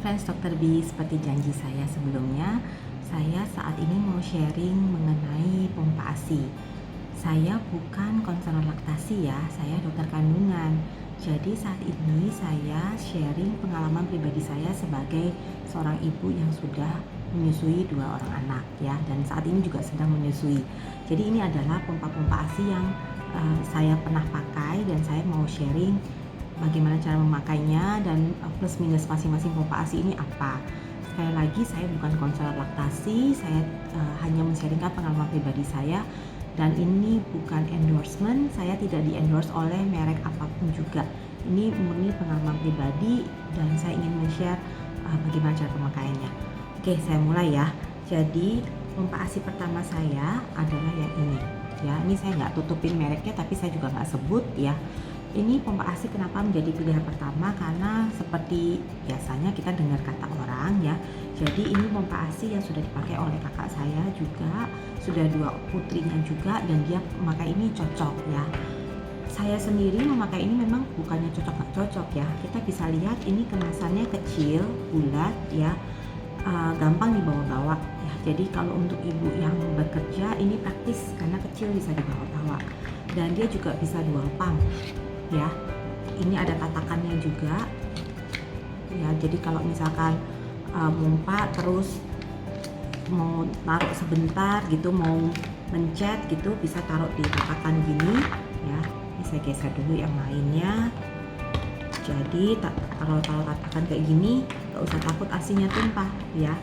fans Dokter B, seperti janji saya sebelumnya, saya saat ini mau sharing mengenai pompa ASI. Saya bukan konselor laktasi ya, saya dokter kandungan. Jadi saat ini saya sharing pengalaman pribadi saya sebagai seorang ibu yang sudah menyusui 2 orang anak ya, dan saat ini juga sedang menyusui. Jadi ini adalah pompa-pompa ASI yang saya pernah pakai dan saya mau sharing bagaimana cara memakainya dan plus minus masing-masing pompa ASI ini apa. Sekali lagi saya bukan konselor laktasi, saya hanya men-sharingkan pengalaman pribadi saya dan ini bukan endorsement, saya tidak di-endorse oleh merek apapun juga. Ini murni pengalaman pribadi dan saya ingin men-share bagaimana cara pemakaiannya. Oke, saya mulai ya. Jadi pompa ASI pertama saya adalah yang ini ya. Ini saya nggak tutupin mereknya tapi saya juga nggak sebut ya. Ini pompa ASI kenapa menjadi pilihan pertama, karena seperti biasanya kita dengar kata orang ya. Jadi ini pompa ASI yang sudah dipakai oleh kakak saya juga, sudah 2 putrinya juga, dan dia memakai ini cocok ya. Saya sendiri memakai ini memang bukannya cocok nggak cocok ya. Kita bisa lihat ini kemasannya kecil, bulat ya, gampang dibawa-bawa ya. Jadi kalau untuk ibu yang bekerja ini praktis karena kecil, bisa dibawa-bawa, dan dia juga bisa dual pump ya. Ini ada tatakannya juga ya, jadi kalau misalkan mompa terus mau taruh sebentar gitu, mau mencet gitu, bisa taruh di tatakan gini ya. Ini saya geser dulu yang lainnya. Jadi kalau taruh tatakan kayak gini, gak usah takut asinya tumpah ya.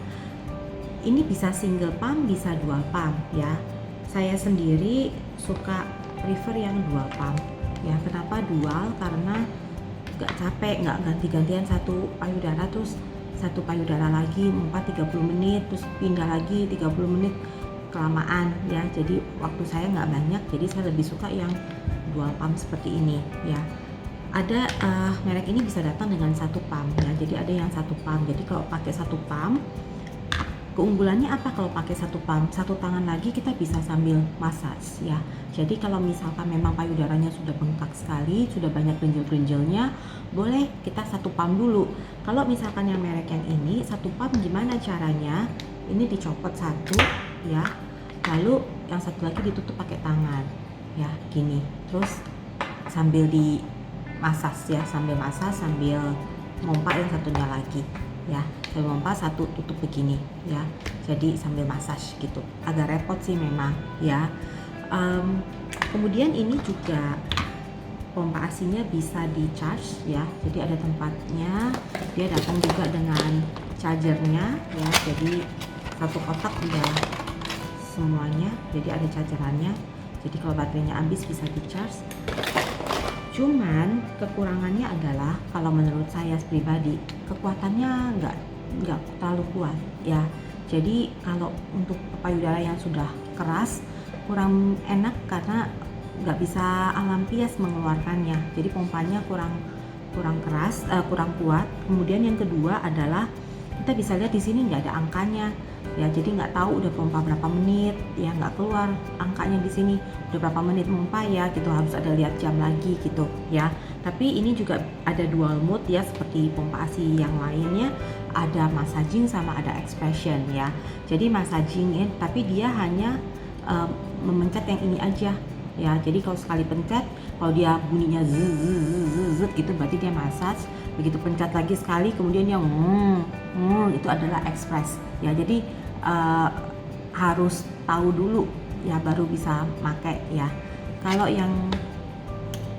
Ini bisa single pump, bisa dual pump ya. Saya sendiri suka prefer yang dual pump ya. Kenapa dual? Karena gak capek, gak ganti-gantian satu payudara terus satu payudara lagi 30 menit, terus pindah lagi 30 menit, kelamaan ya. Jadi waktu saya gak banyak, jadi saya lebih suka yang dual pump seperti ini ya. Ada merek ini bisa datang dengan satu pump ya. Jadi ada yang satu pump. Jadi kalau pakai satu pump, keunggulannya apa kalau pakai satu pump? Satu tangan lagi kita bisa sambil massage ya. Jadi kalau misalkan memang payudaranya sudah bengkak sekali, sudah banyak gerinjel-gerinjelnya, boleh kita satu pump dulu. Kalau misalkan yang merek yang ini satu pump, gimana caranya? Ini dicopot satu ya, lalu yang satu lagi ditutup pakai tangan ya, gini. Terus sambil di massage ya, sambil massage sambil mompa yang satunya lagi ya. Saya mompa satu, tutup begini ya, jadi sambil massage gitu. Agak repot sih memang ya. Kemudian ini juga pompa ASI-nya bisa di charge ya, jadi ada tempatnya. Dia datang juga dengan chargernya ya, jadi satu kotak dia semuanya, jadi ada chargerannya. Jadi kalau baterainya habis bisa di charge. Cuman kekurangannya adalah kalau menurut saya pribadi, kekuatannya nggak terlalu kuat ya. Jadi kalau untuk payudara yang sudah keras kurang enak karena nggak bisa alampias mengeluarkannya. Jadi pompanya kurang keras, kurang kuat. Kemudian yang kedua adalah kita bisa lihat di sini nggak ada angkanya ya. Jadi nggak tahu udah pompa berapa menit ya, nggak keluar angkanya di sini udah berapa menit pompa ya gitu. Harus ada lihat jam lagi gitu ya. Tapi ini juga ada dual mode ya, seperti pompa ASI yang lainnya, ada massaging sama ada expression ya. Jadi massaging tapi dia hanya memencet yang ini aja ya. Jadi kalau sekali pencet, kalau dia bunyinya zzz gitu, berarti dia massage. Begitu pencet lagi sekali, kemudian yang itu adalah express ya. Jadi harus tahu dulu ya baru bisa pakai ya. Kalau yang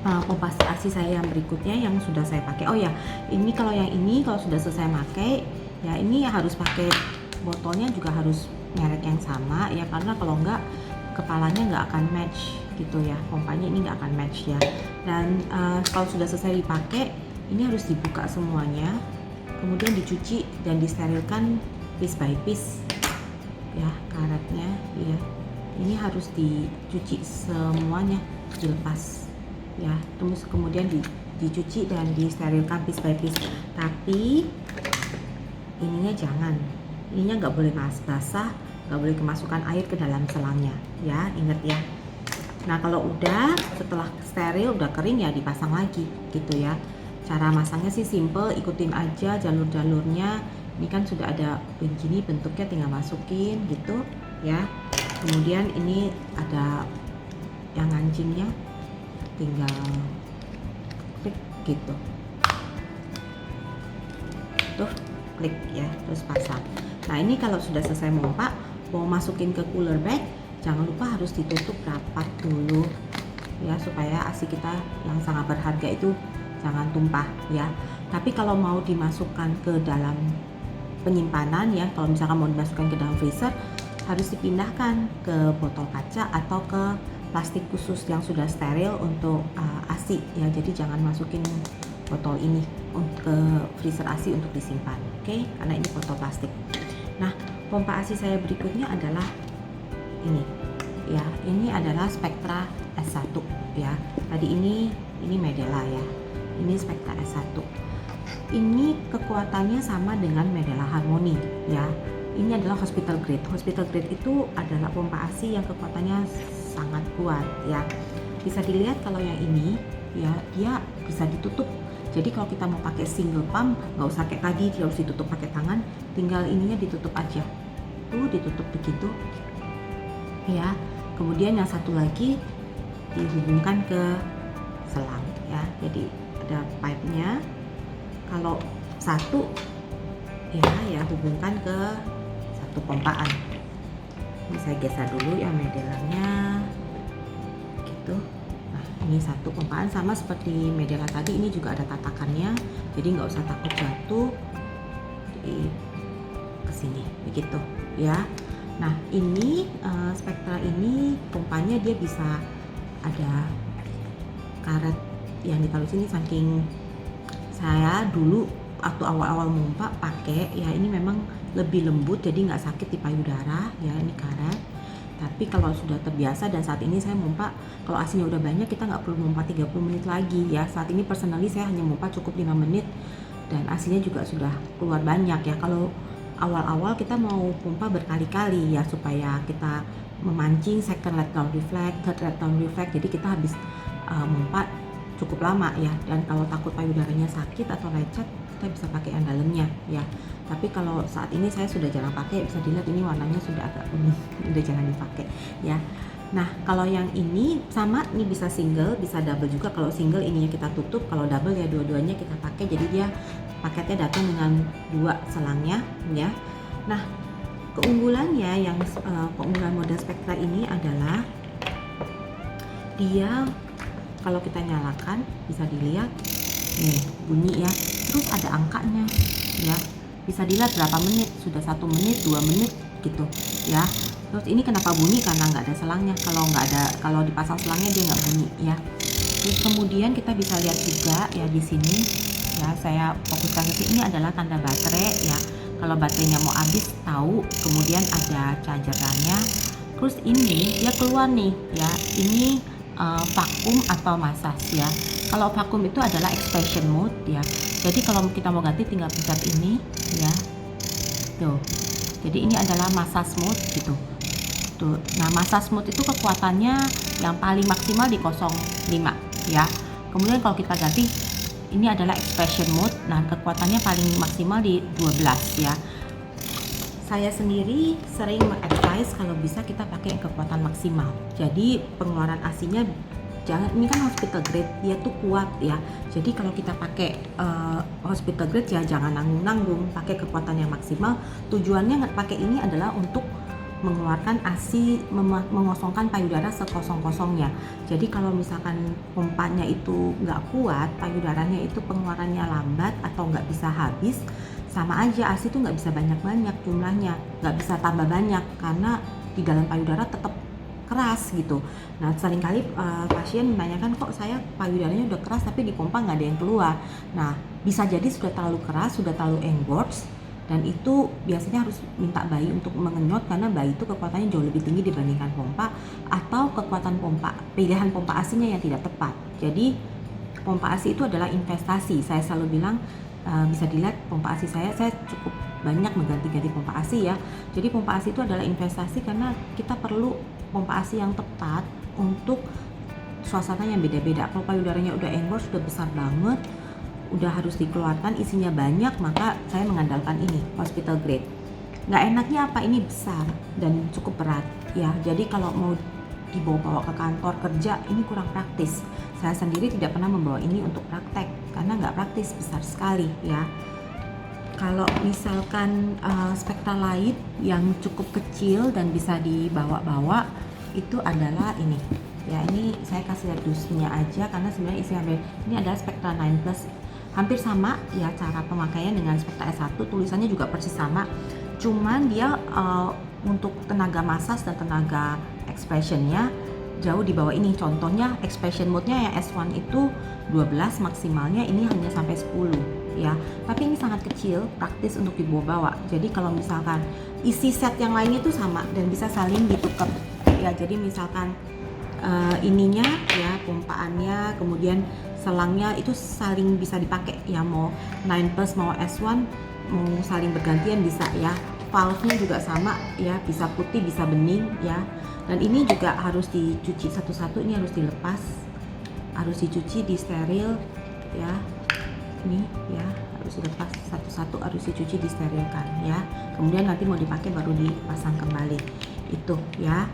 pompa ASI saya yang berikutnya yang sudah saya pakai, oh ya, ini kalau yang ini kalau sudah selesai pakai ya, ini harus pakai botolnya juga harus merek yang sama ya, karena kalau enggak kepalanya nggak akan match gitu ya, pompanya ini nggak akan match ya. Dan kalau sudah selesai dipakai, ini harus dibuka semuanya, kemudian dicuci dan disterilkan piece by piece ya, karetnya ya. Ini harus dicuci semuanya, dilepas ya, terus kemudian dicuci dan disterilkan piece by piece. Tapi ininya jangan, ininya nggak boleh basah, nggak boleh kemasukan air ke dalam selangnya ya, ingat ya. Nah kalau udah setelah steril, udah kering ya dipasang lagi gitu ya. Cara masangnya sih simple, ikutin aja jalur-jalurnya. Ini kan sudah ada begini bentuknya, tinggal masukin gitu ya. Kemudian ini ada yang ngancingnya, tinggal klik gitu. Tuh, klik ya, terus pasang. Nah, ini kalau sudah selesai pompa, mau masukin ke cooler bag, jangan lupa harus ditutup rapat dulu ya, supaya ASI kita yang sangat berharga itu jangan tumpah ya. Tapi kalau mau dimasukkan ke dalam penyimpanan ya, kalau misalkan mau dimasukkan ke dalam freezer, harus dipindahkan ke botol kaca atau ke plastik khusus yang sudah steril untuk ASI ya. Jadi jangan masukin botol ini ke freezer ASI untuk disimpan, oke? Karena ini botol plastik. Nah, pompa ASI saya berikutnya adalah ini ya. Ini adalah Spectra S1 ya. Tadi ini Medela ya. Ini Spectra S1. Ini kekuatannya sama dengan Medela Harmony ya. Ini adalah hospital grade. Hospital grade itu adalah pompa ASI yang kekuatannya sangat kuat ya. Bisa dilihat kalau yang ini ya, dia bisa ditutup. Jadi kalau kita mau pakai single pump, nggak usah kayak tadi dia harus ditutup pakai tangan, tinggal ininya ditutup aja. Tuh, ditutup begitu ya. Kemudian yang satu lagi dihubungkan ke selang ya. Jadi ada pipe-nya. Kalau satu ya hubungkan ke satu pompaan. Ini saya geser dulu ya Medelanya gitu. Nah, ini satu pompaan sama seperti Medela tadi, ini juga ada tatakannya, jadi nggak usah takut jatuh di kesini begitu ya. Nah, ini Spectra ini pompanya dia bisa ada karet yang ditaruh sini. Saking saya dulu waktu awal-awal mompa pakai ya, ini memang lebih lembut jadi nggak sakit di payudara ya, ini karet. Tapi kalau sudah terbiasa, dan saat ini saya mompa kalau ASInya udah banyak, kita nggak perlu mompa 30 menit lagi ya. Saat ini personally saya hanya mompa cukup 5 menit dan ASInya juga sudah keluar banyak ya. Kalau awal-awal kita mau pompa berkali-kali ya, supaya kita memancing second let down reflex, third let down reflex, jadi kita habis mompa cukup lama ya. Dan kalau takut payudaranya sakit atau lecet, kita bisa pakai yang dalamnya ya. Tapi kalau saat ini saya sudah jarang pakai, bisa dilihat ini warnanya sudah agak kuning, udah jangan dipakai ya. Nah, kalau yang ini sama, ini bisa single, bisa double juga. Kalau single ininya kita tutup, kalau double ya dua-duanya kita pakai, jadi dia paketnya datang dengan 2 selangnya ya. Nah, keunggulannya yang keunggulan model Spectra ini adalah dia kalau kita nyalakan bisa dilihat nih bunyi ya, terus ada angkanya ya, bisa dilihat berapa menit, sudah 1 menit, 2 menit gitu ya. Terus ini kenapa bunyi, karena nggak ada selangnya. Kalau dipasang selangnya dia nggak bunyi ya. Terus kemudian kita bisa lihat juga ya di sini ya, saya fokuskan ke sini, ini adalah tanda baterai ya. Kalau baterainya mau habis tahu, kemudian ada chargerannya. Terus ini dia keluar nih ya, ini vakum atau massas ya. Kalau vakum itu adalah expansion mode ya. Jadi kalau kita mau ganti tinggal pencet ini ya. Tuh. Jadi ini adalah massage mode gitu. Tuh. Nah, massage mode itu kekuatannya yang paling maksimal di 0,5 ya. Kemudian kalau kita ganti, ini adalah expansion mode. Nah, kekuatannya paling maksimal di 12 ya. Saya sendiri sering mengadvise kalau bisa kita pakai kekuatan maksimal. Jadi pengeluaran ASInya jangan, ini kan hospital grade, dia tuh kuat ya. Jadi kalau kita pakai hospital grade ya jangan nanggung-nanggung, pakai kekuatan yang maksimal. Tujuannya pakai ini adalah untuk mengeluarkan ASI, mengosongkan payudara sekosong-kosongnya. Jadi kalau misalkan pompanya itu nggak kuat, payudaranya itu pengeluarannya lambat atau nggak bisa habis, sama aja ASI itu nggak bisa banyak-banyak jumlahnya, nggak bisa tambah banyak karena di dalam payudara tetap keras gitu. Nah, seringkali pasien menanyakan, kok saya payudaranya udah keras tapi di pompa nggak ada yang keluar. Nah, bisa jadi sudah terlalu keras, sudah terlalu engorge, dan itu biasanya harus minta bayi untuk mengenyot karena bayi itu kekuatannya jauh lebih tinggi dibandingkan pompa, atau kekuatan pompa, pilihan pompa ASInya yang tidak tepat. Jadi pompa ASI itu adalah investasi. Saya selalu bilang, bisa dilihat pompa ASI saya cukup banyak mengganti-ganti pompa ASI ya. Jadi pompa ASI itu adalah investasi karena kita perlu pompa ASI yang tepat untuk suasana yang beda-beda. Kalau payudaranya udah engorge, sudah besar banget, udah harus dikeluarkan, isinya banyak, maka saya mengandalkan ini hospital grade. Nggak enaknya apa, ini besar dan cukup berat ya, jadi kalau mau dibawa ke kantor kerja ini kurang praktis. Saya sendiri tidak pernah membawa ini untuk praktek karena nggak praktis, besar sekali ya. Kalau misalkan spektra light yang cukup kecil dan bisa dibawa-bawa itu adalah ini ya, ini saya kasih lihat dusnya aja karena sebenarnya isi hampir ini adalah Spectra 9 Plus, hampir sama ya cara pemakaian dengan Spectra S1, tulisannya juga persis sama, cuman dia untuk tenaga massage dan tenaga expressionnya jauh di bawah ini. Contohnya expression mode-nya yang S1 itu 12 maksimalnya, ini hanya sampai 10 ya, tapi ini sangat kecil, praktis untuk dibawa-bawa. Jadi kalau misalkan isi set yang lainnya itu sama dan bisa saling ditukar ya, jadi misalkan ininya ya, pompaannya, kemudian selangnya itu saling bisa dipakai ya, mau 9 Plus mau S1 mau saling bergantian bisa ya. Valve-nya juga sama ya, bisa putih bisa bening ya, dan ini juga harus dicuci satu-satu, ini harus dilepas, harus dicuci, di steril ya, ini ya harus dilepas satu-satu, harus dicuci, disterilkan ya, kemudian nanti mau dipakai baru dipasang kembali itu ya.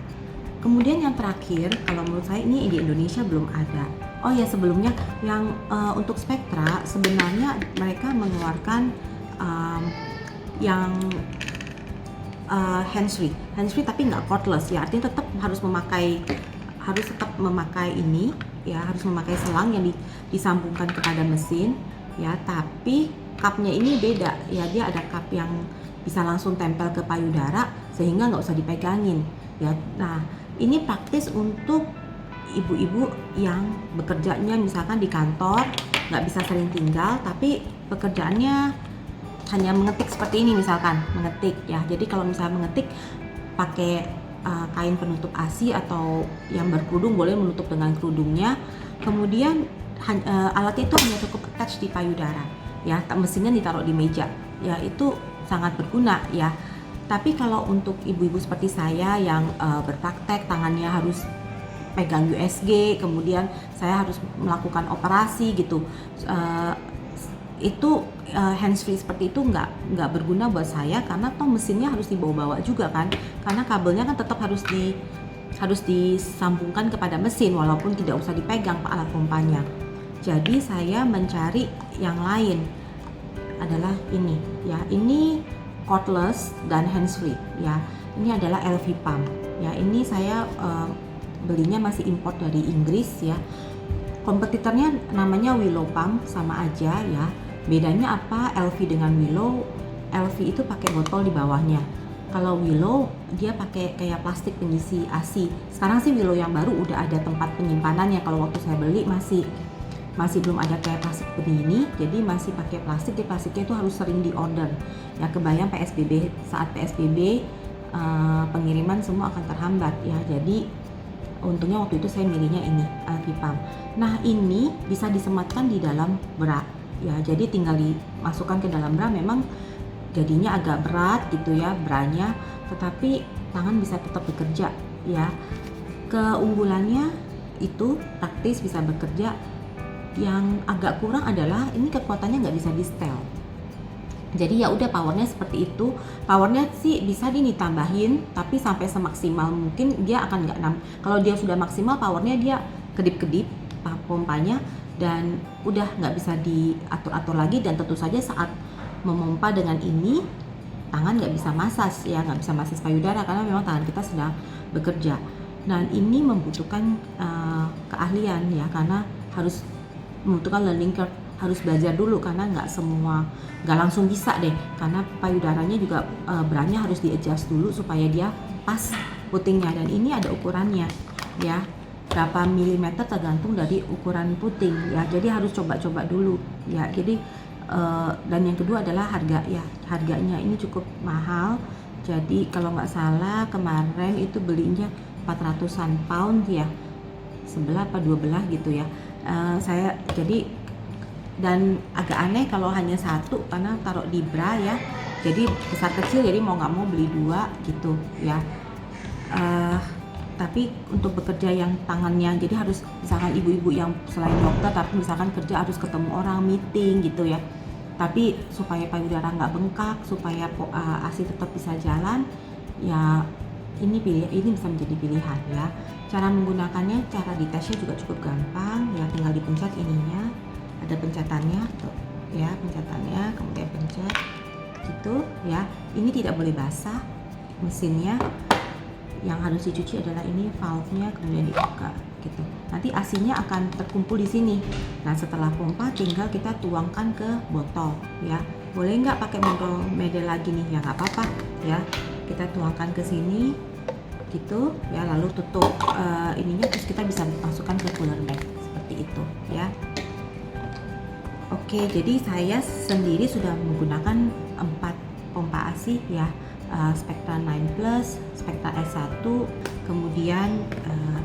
Kemudian yang terakhir, kalau menurut saya ini di Indonesia belum ada. Oh ya, sebelumnya yang untuk Spectra sebenarnya mereka mengeluarkan yang hands-free tapi nggak cordless ya, artinya tetap harus memakai ini ya, harus memakai selang yang disambungkan kepada mesin ya, tapi cupnya ini beda ya, dia ada cup yang bisa langsung tempel ke payudara sehingga nggak usah dipegangin ya. Nah, ini praktis untuk ibu-ibu yang bekerjanya misalkan di kantor, nggak bisa sering tinggal, tapi pekerjaannya hanya mengetik seperti ini misalkan, mengetik ya. Jadi kalau misalnya mengetik pakai kain penutup ASI atau yang berkerudung, boleh menutup dengan kerudungnya. Kemudian alat itu hanya cukup attach di payudara ya, mesinnya ditaruh di meja ya, itu sangat berguna ya. Tapi kalau untuk ibu-ibu seperti saya yang berpraktek, tangannya harus pegang USG, kemudian saya harus melakukan operasi gitu, itu hands-free seperti itu nggak berguna buat saya, karena toh mesinnya harus dibawa-bawa juga kan, karena kabelnya kan tetap harus disambungkan kepada mesin walaupun tidak usah dipegang alat pompanya. Jadi saya mencari yang lain, adalah ini ya, ini cordless dan hands-free ya. Ini adalah LV pump ya, ini saya belinya masih import dari Inggris ya. Kompetitornya namanya Willow pump, sama aja ya. Bedanya apa LV dengan Willow? LV itu pakai botol di bawahnya, kalau Willow dia pakai kayak plastik pengisi ASI. Sekarang sih Willow yang baru udah ada tempat penyimpanannya, kalau waktu saya beli masih belum ada kayak plastik begini, jadi masih pakai plastik. Di plastiknya itu harus sering di order ya, kebayang PSBB, saat PSBB pengiriman semua akan terhambat ya. Jadi untungnya waktu itu saya milihnya ini LV pump. Nah, ini bisa disematkan di dalam bra ya, jadi tinggal dimasukkan ke dalam bra. Memang jadinya agak berat gitu ya branya, tetapi tangan bisa tetap bekerja ya. Keunggulannya itu praktis, bisa bekerja. Yang agak kurang adalah ini kekuatannya nggak bisa di setel. Jadi ya udah, powernya seperti itu. Powernya sih bisa ditambahin, tapi sampai semaksimal mungkin dia akan nggak kalau dia sudah maksimal powernya dia kedip-kedip pompanya, dan udah nggak bisa diatur-atur lagi. Dan tentu saja saat memompa dengan ini tangan nggak bisa massage ya, nggak bisa massage payudara karena memang tangan kita sedang bekerja. Dan ini membutuhkan keahlian ya, karena harus membutuhkan learning curve, harus belajar dulu karena nggak langsung bisa deh, karena payudaranya juga branya harus di adjust dulu supaya dia pas putingnya. Dan ini ada ukurannya ya, berapa milimeter tergantung dari ukuran puting ya, jadi harus coba-coba dulu ya. Jadi dan yang kedua adalah harga ya, harganya ini cukup mahal. Jadi kalau nggak salah kemarin itu belinya 400-an pound ya, sebelah apa dua belah gitu ya. Saya jadi, dan agak aneh kalau hanya satu karena taruh di bra ya, jadi besar kecil, jadi mau nggak mau beli dua gitu ya. Tapi untuk bekerja yang tangannya, jadi harus misalkan ibu-ibu yang selain dokter tapi misalkan kerja harus ketemu orang, meeting gitu ya. Tapi supaya payudara nggak bengkak, supaya ASI tetap bisa jalan, ya ini bisa menjadi pilihan ya. Cara menggunakannya, cara ditesnya juga cukup gampang ya, tinggal dipencet ininya, ada pencetannya tuh ya, pencetannya, kemudian pencet gitu ya. Ini tidak boleh basah mesinnya, yang harus dicuci adalah ini valve-nya, kemudian dibuka gitu. Nanti ASI-nya akan terkumpul di sini. Nah, setelah pompa tinggal kita tuangkan ke botol ya. Boleh nggak pakai botol medel lagi nih? Ya nggak apa-apa ya. Kita tuangkan ke sini gitu ya, lalu tutup ininya, terus kita bisa masukkan ke cooler bag seperti itu ya. Oke, jadi saya sendiri sudah menggunakan 4 pompa ASI ya, Spectra 9 Plus, Spectra S1, kemudian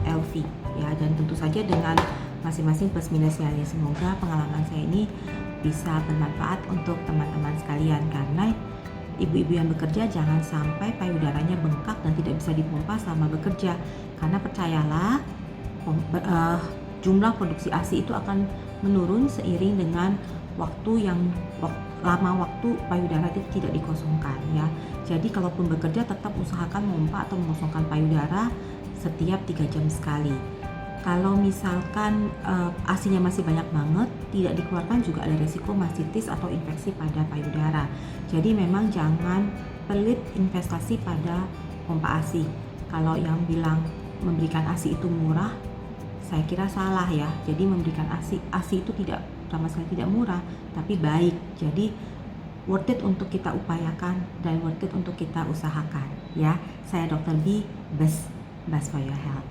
LV ya, dan tentu saja dengan masing-masing plus minusnya ya. Semoga pengalaman saya ini bisa bermanfaat untuk teman-teman sekalian, karena ibu-ibu yang bekerja jangan sampai payudaranya bengkak dan tidak bisa dipompa selama bekerja, karena percayalah jumlah produksi ASI itu akan menurun seiring dengan lama waktu payudara itu tidak dikosongkan ya. Jadi kalaupun bekerja tetap usahakan memompa atau mengosongkan payudara setiap 3 jam sekali. Kalau misalkan ASInya masih banyak banget, tidak dikeluarkan juga ada resiko mastitis atau infeksi pada payudara. Jadi memang jangan pelit investasi pada pompa ASI. Kalau yang bilang memberikan ASI itu murah, saya kira salah ya. Jadi memberikan ASI itu tidak sama sekali tidak murah, tapi baik. Jadi worth it untuk kita upayakan dan worth it untuk kita usahakan ya. Saya Dr. B, best for your health.